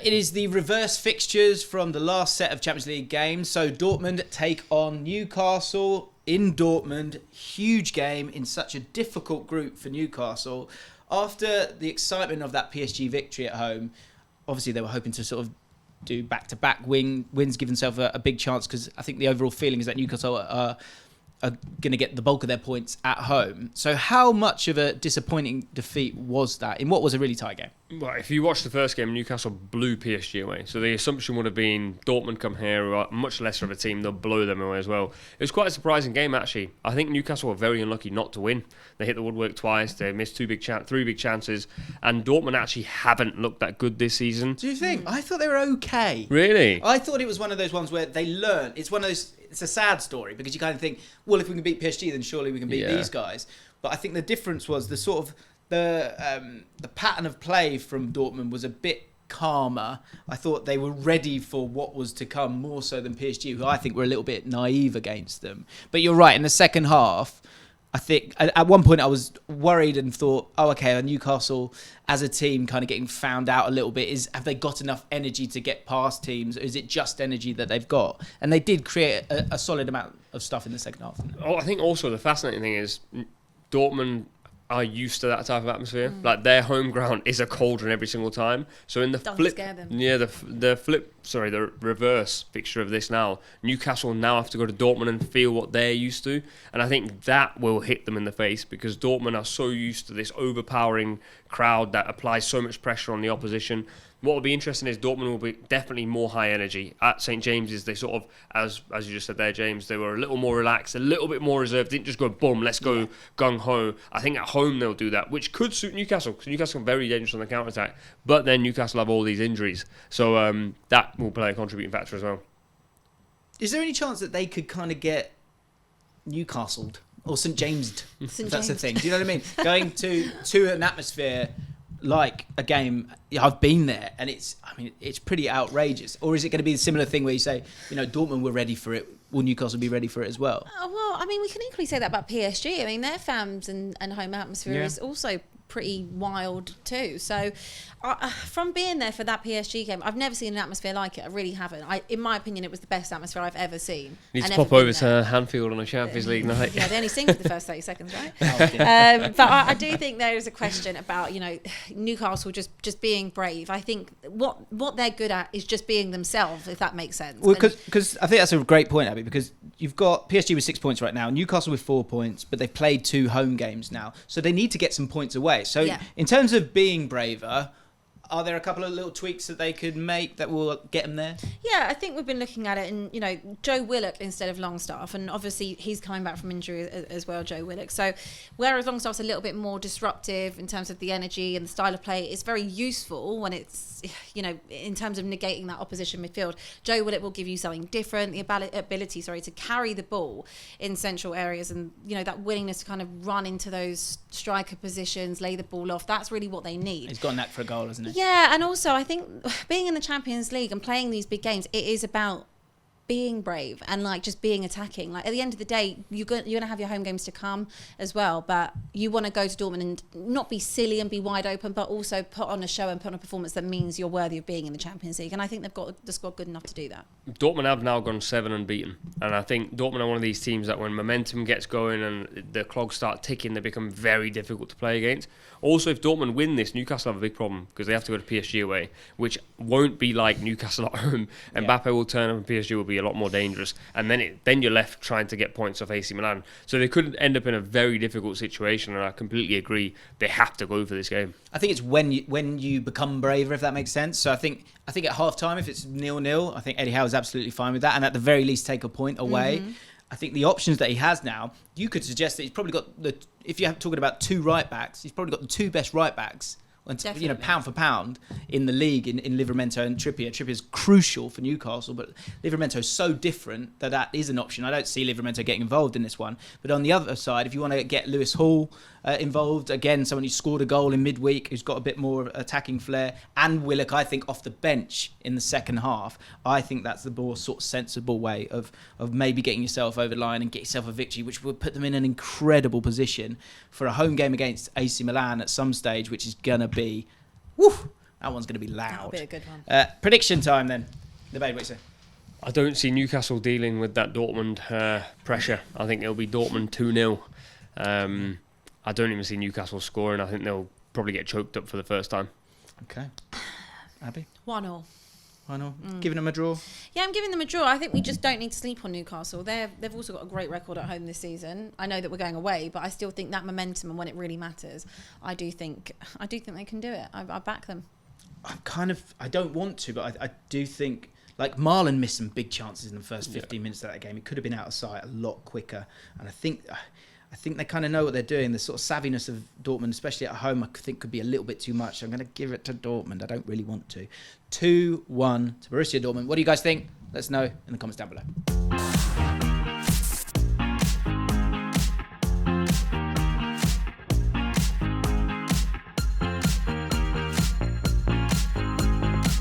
it is the reverse fixtures from the last set of Champions League games. So Dortmund take on Newcastle in Dortmund. Huge game in such a difficult group for Newcastle. After the excitement of that PSG victory at home, obviously they were hoping to sort of do back-to-back wins, give themselves a big chance, because I think the overall feeling is that Newcastle are going to get the bulk of their points at home. So how much of a disappointing defeat was that in what was a really tight game? Well, if you watch the first game, Newcastle blew PSG away. So the assumption would have been Dortmund come here, who are much lesser of a team, they'll blow them away as well. It was quite a surprising game, actually. I think Newcastle were very unlucky not to win. They hit the woodwork twice, they missed three big chances, and Dortmund actually haven't looked that good this season. Do you think? I thought they were okay. Really? I thought it was one of those ones where they learn. It's one of those. It's a sad story, because you kind of think, well, if we can beat PSG, then surely we can beat these guys. But I think the difference was the sort of the pattern of play from Dortmund was a bit calmer. I thought they were ready for what was to come more so than PSG, who I think were a little bit naive against them. But you're right, in the second half, I think at one point I was worried and thought, oh, okay, Newcastle as a team kind of getting found out a little bit. Have they got enough energy to get past teams? Or is it just energy that they've got? And they did create a solid amount of stuff in the second half. Oh, I think also the fascinating thing is Dortmund are used to that type of atmosphere. Like their home ground is a cauldron every single time. So in the the reverse fixture of this now, Newcastle now have to go to Dortmund and feel what they're used to, and I think that will hit them in the face, because Dortmund are so used to this overpowering crowd that applies so much pressure on the opposition. What will be interesting is Dortmund will be definitely more high energy. At St James's, they sort of, as you just said there, James, they were a little more relaxed, a little bit more reserved. Didn't just go, boom, let's go gung-ho. I think at home they'll do that, which could suit Newcastle, because Newcastle are very dangerous on the counter-attack. But then Newcastle have all these injuries. So that will play a contributing factor as well. Is there any chance that they could kind of get Newcastled or St James'd? That's the thing. Do you know what I mean? Going to an atmosphere like a game, I've been there, and it's pretty outrageous. Or is it going to be a similar thing where you say, Dortmund were ready for it, will Newcastle be ready for it as well? Well, we can equally say that about PSG. Their fans and home atmosphere is also pretty wild too. So from being there for that PSG game, I've never seen an atmosphere like it. I really haven't. In my opinion, it was the best atmosphere I've ever seen. You need to pop over to Hanfield on a Champions League night. Yeah, they only sing for the first 30 seconds, right? But I do think there is a question about, Newcastle just being brave. I think what they're good at is just being themselves, if that makes sense. Well, because I think that's a great point, Abby, because you've got PSG with 6 points right now, Newcastle with 4 points, but they've played 2 home games now. So they need to get some points away. So in terms of being braver, are there a couple of little tweaks that they could make that will get them there? Yeah, I think we've been looking at it, and Joe Willock instead of Longstaff, and obviously he's coming back from injury as well, Joe Willock. So whereas Longstaff's a little bit more disruptive in terms of the energy and the style of play, it's very useful when it's in terms of negating that opposition midfield. Joe Willock will give you something different, the ability to carry the ball in central areas, and that willingness to kind of run into those striker positions, lay the ball off. That's really what they need. He's got a knack for a goal, hasn't he? Yeah, and also I think being in the Champions League and playing these big games, it is about being brave and just being attacking. At the end of the day, you're going to have your home games to come as well, but you want to go to Dortmund and not be silly and be wide open, but also put on a show and put on a performance that means you're worthy of being in the Champions League. And I think they've got the squad good enough to do that. Dortmund have now gone 7 unbeaten, and I think Dortmund are one of these teams that when momentum gets going and the clogs start ticking, they become very difficult to play against. Also, if Dortmund win this, Newcastle have a big problem because they have to go to PSG away, which won't be like Newcastle at home. Mbappe will turn up and PSG will be a lot more dangerous, and then you're left trying to get points off AC Milan. So they could end up in a very difficult situation, and I completely agree they have to go for this game. I think it's when you become braver, if that makes sense. So I think at half time, if it's 0-0, I think Eddie Howe is absolutely fine with that, and at the very least take a point away. Mm-hmm. I think the options that he has now, you could suggest that he's probably got if you're talking about 2 right backs, he's probably got the 2 best right backs, pound for pound in the league in Livramento and Trippier. Trippier's crucial for Newcastle, but Livramento's so different that is an option. I don't see Livramento getting involved in this one. But on the other side, if you want to get Lewis Hall involved, again, someone who scored a goal in midweek, who's got a bit more attacking flair, and Willock, I think, off the bench in the second half, I think that's the more sort of sensible way of maybe getting yourself over the line and get yourself a victory, which would put them in an incredible position for a home game against AC Milan at some stage, which is going to be That one's going to be loud. That'll be a good one. Prediction time then. Nubaid, what do you say? I don't see Newcastle dealing with that Dortmund pressure. I think it'll be Dortmund 2-0. I don't even see Newcastle scoring. I think they'll probably get choked up for the first time. Okay. Abby? 1-0. 1-0. Giving them a draw? Yeah, I'm giving them a draw. I think we just don't need to sleep on Newcastle. They've also got a great record at home this season. I know that we're going away, but I still think that momentum and when it really matters, I do think they can do it. I back them. I don't want to, but I do think, like, Marlon missed some big chances in the first 15 minutes of that game. It could have been out of sight a lot quicker. And I think they kind of know what they're doing. The sort of savviness of Dortmund, especially at home, I think could be a little bit too much. I'm going to give it to Dortmund. I don't really want to. 2-1 to Borussia Dortmund. What do you guys think? Let us know in the comments down below.